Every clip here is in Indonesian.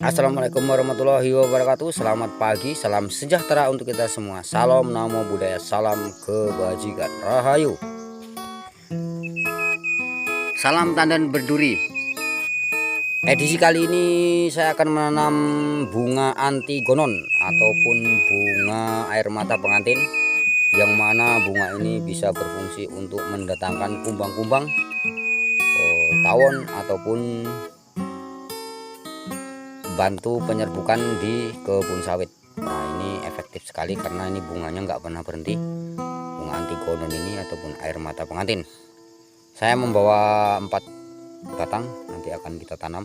Assalamualaikum warahmatullahi wabarakatuh. Selamat pagi, salam sejahtera untuk kita semua. Salam namo buddhaya, salam kebajikan, rahayu. Salam tandan berduri. Edisi kali ini saya akan menanam bunga antigonon ataupun bunga air mata pengantin, yang mana bunga ini bisa berfungsi untuk mendatangkan kumbang-kumbang, tawon ataupun bantu penyerbukan di kebun sawit. Nah, ini efektif sekali karena ini bunganya nggak pernah berhenti. Bunga antigonon ini ataupun air mata pengantin. Saya membawa 4 batang, nanti akan kita tanam.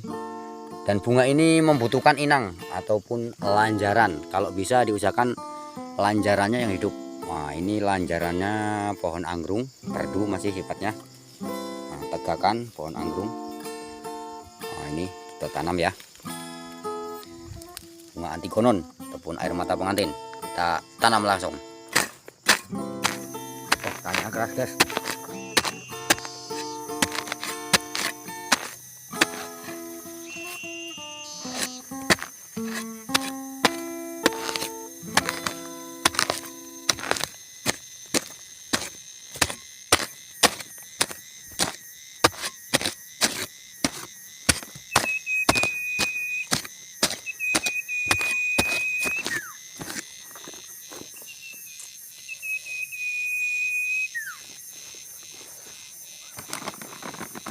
Dan bunga ini membutuhkan inang ataupun lanjaran. Kalau bisa diusahakan lanjarannya yang hidup. Nah, ini lanjarannya pohon anggrung, perdu masih sifatnya. Nah, tegakan pohon anggrung. Nah, ini kita tanam ya. Bunga antigonon ataupun air mata pengantin, kita tanam langsung. Tanya keras guys.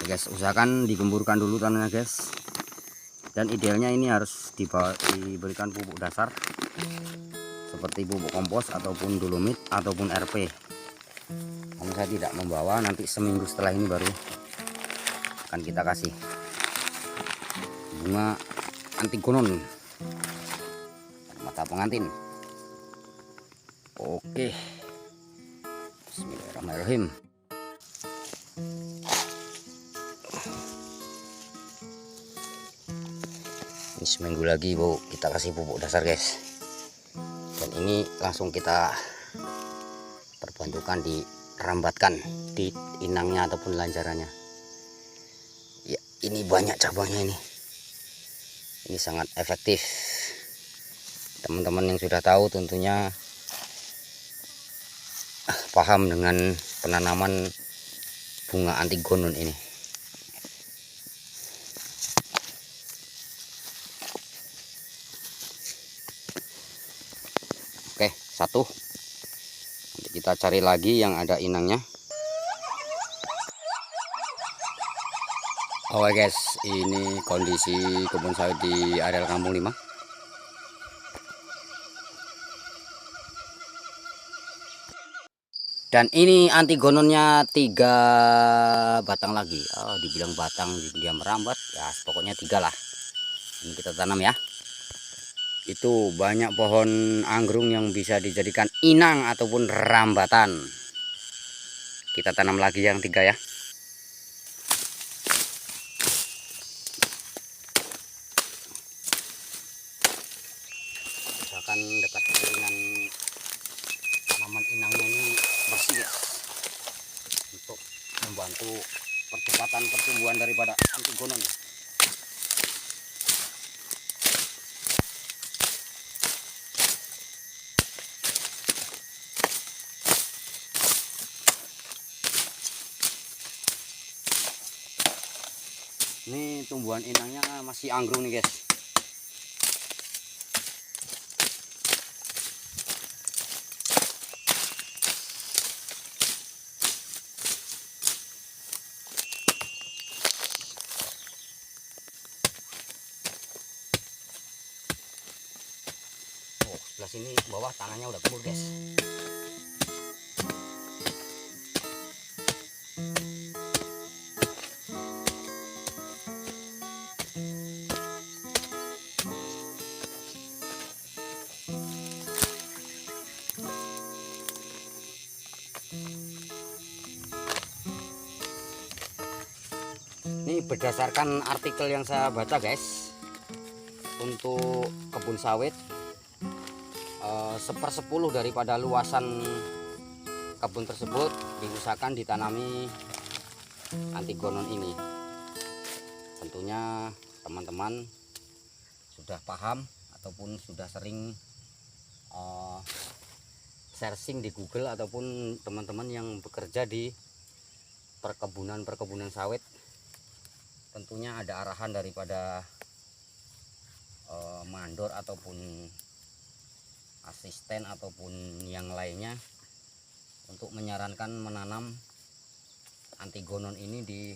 Guys, usahakan digemburkan dulu tanahnya guys, dan idealnya ini harus diberikan pupuk dasar seperti pupuk kompos ataupun dolomit ataupun RP. Karena saya tidak membawa, nanti seminggu setelah ini baru akan kita kasih bunga antigonon mata pengantin. Oke, bismillahirrahmanirrahim. Ini seminggu lagi baru kita kasih pupuk dasar guys, dan ini langsung kita perbantukan dirambatkan di inangnya ataupun lanjarannya ya. Ini banyak cabangnya, ini sangat efektif. Teman-teman yang sudah tahu tentunya paham dengan penanaman bunga antigonon ini. Oke, satu. Nanti kita cari lagi yang ada inangnya. Oke guys, ini kondisi kebun sawit di areal Kampung 5. Dan ini antigononnya 3 batang lagi. Oh, dibilang batang, dia merambat ya, pokoknya 3 lah. Ini kita tanam ya. Itu banyak pohon anggrung yang bisa dijadikan inang ataupun rambatan. Kita tanam lagi yang 3 ya. Misalkan dekat dengan tanaman inangnya ini bersih ya, untuk membantu percepatan pertumbuhan daripada antigonon. Ini tumbuhan inangnya masih anggrung nih guys. Oh, sebelah sini bawah tanahnya udah gembur guys. Ini berdasarkan artikel yang saya baca guys, untuk kebun sawit 1/10 daripada luasan kebun tersebut diusahakan ditanami antigonon ini. Tentunya teman-teman sudah paham ataupun sudah sering searching di Google ataupun teman-teman yang bekerja di perkebunan sawit, tentunya ada arahan daripada mandor ataupun asisten ataupun yang lainnya untuk menyarankan menanam Antigonon ini di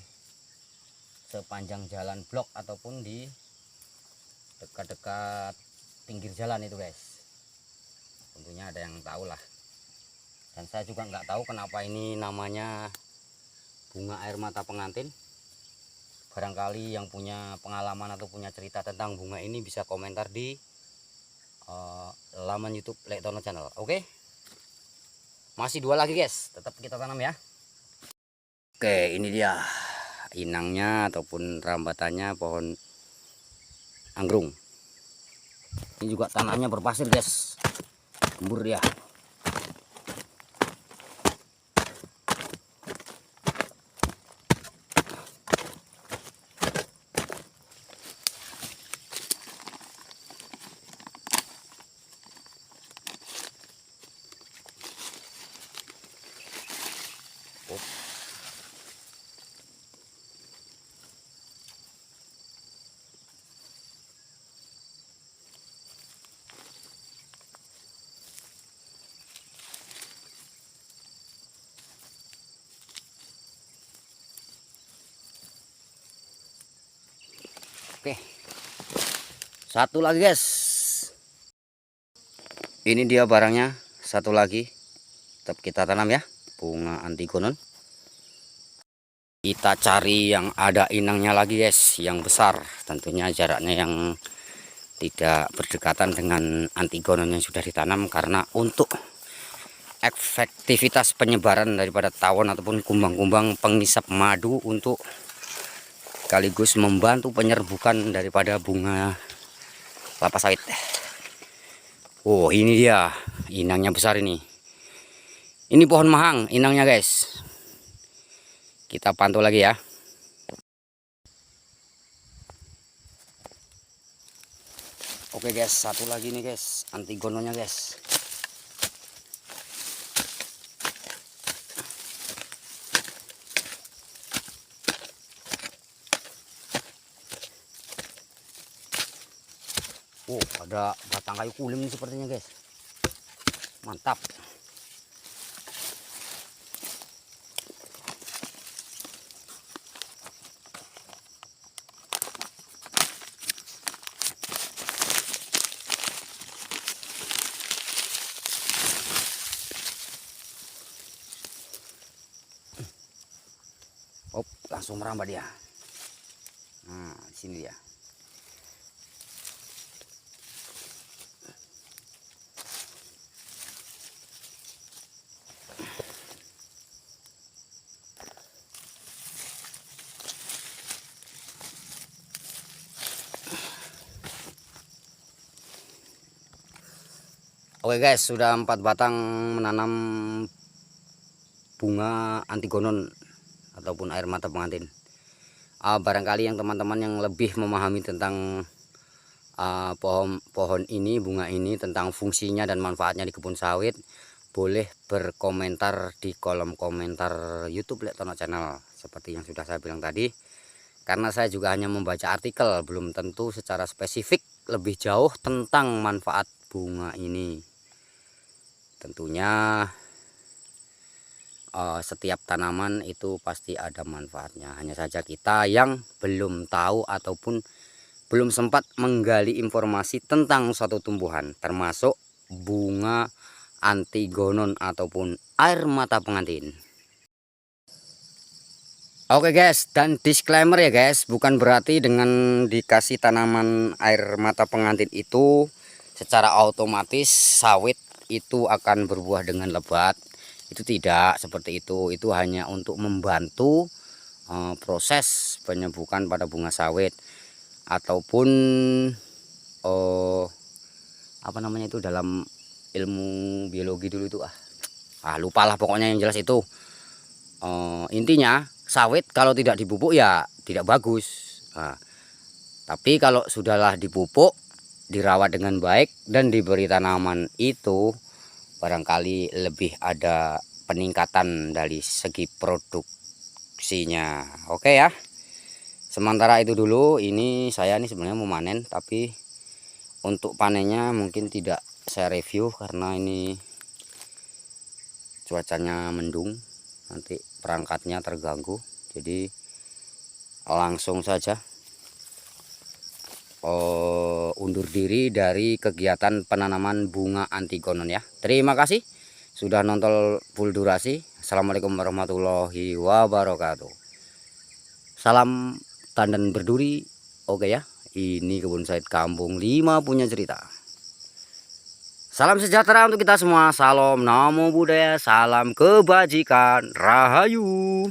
sepanjang jalan blok ataupun di dekat-dekat pinggir jalan itu guys. Tentunya ada yang tahu lah, dan saya juga nggak tahu kenapa ini namanya bunga air mata pengantin. Barangkali yang punya pengalaman atau punya cerita tentang bunga ini bisa komentar di laman YouTube Lektono Channel. Oke, masih 2 lagi guys, tetap kita tanam ya. Oke, ini dia inangnya ataupun rambatannya pohon anggrung. Ini juga tanahnya berpasir guys, gembur ya. Oke, satu lagi guys, ini dia barangnya, satu lagi tetap kita tanam ya, bunga Antigonon. Kita cari yang ada inangnya lagi guys, yang besar, tentunya jaraknya yang tidak berdekatan dengan Antigonon yang sudah ditanam, karena untuk efektivitas penyebaran daripada tawon ataupun kumbang-kumbang pengisap madu untuk sekaligus membantu penyerbukan daripada bunga kelapa sawit. Oh, ini dia inangnya besar ini. Ini pohon mahang inangnya guys. Kita pantau lagi ya. Oke guys, satu lagi nih guys, Antigononnya guys. Oh, ada batang kayu kulim nih sepertinya guys. Mantap. Oh, langsung merambat dia. Nah, di sini dia. Oke guys, sudah 4 batang menanam bunga Antigonon ataupun air mata pengantin. Barangkali yang teman-teman yang lebih memahami tentang pohon ini, bunga ini, tentang fungsinya dan manfaatnya di kebun sawit, boleh berkomentar di kolom komentar YouTube Lektono Channel seperti yang sudah saya bilang tadi. Karena saya juga hanya membaca artikel, belum tentu secara spesifik lebih jauh tentang manfaat bunga ini. Tentunya setiap tanaman itu pasti ada manfaatnya. Hanya saja kita yang belum tahu ataupun belum sempat menggali informasi tentang suatu tumbuhan, termasuk bunga Antigonon ataupun air mata pengantin. Oke guys, dan disclaimer ya guys, bukan berarti dengan dikasih tanaman air mata pengantin itu secara otomatis sawit itu akan berbuah dengan lebat. Itu tidak seperti itu. Itu hanya untuk membantu proses penyembuhan pada bunga sawit ataupun apa namanya itu dalam ilmu biologi dulu itu lupalah pokoknya, yang jelas itu intinya sawit kalau tidak dipupuk ya tidak bagus. Tapi kalau sudahlah dipupuk dirawat dengan baik dan diberi tanaman itu barangkali lebih ada peningkatan dari segi produksinya. Oke ya. Sementara itu dulu, ini saya nih sebenarnya mau panen, tapi untuk panennya mungkin tidak saya review karena ini cuacanya mendung, nanti perangkatnya terganggu. Jadi langsung saja undur diri dari kegiatan penanaman bunga Antigonon ya. Terima kasih sudah nonton full durasi. Assalamualaikum warahmatullahi wabarakatuh. Salam tandan berduri. Oke ya. Ini kebun sawit Kampung 5 punya cerita. Salam sejahtera untuk kita semua. Salam namo buddhaya. Salam kebajikan. Rahayu.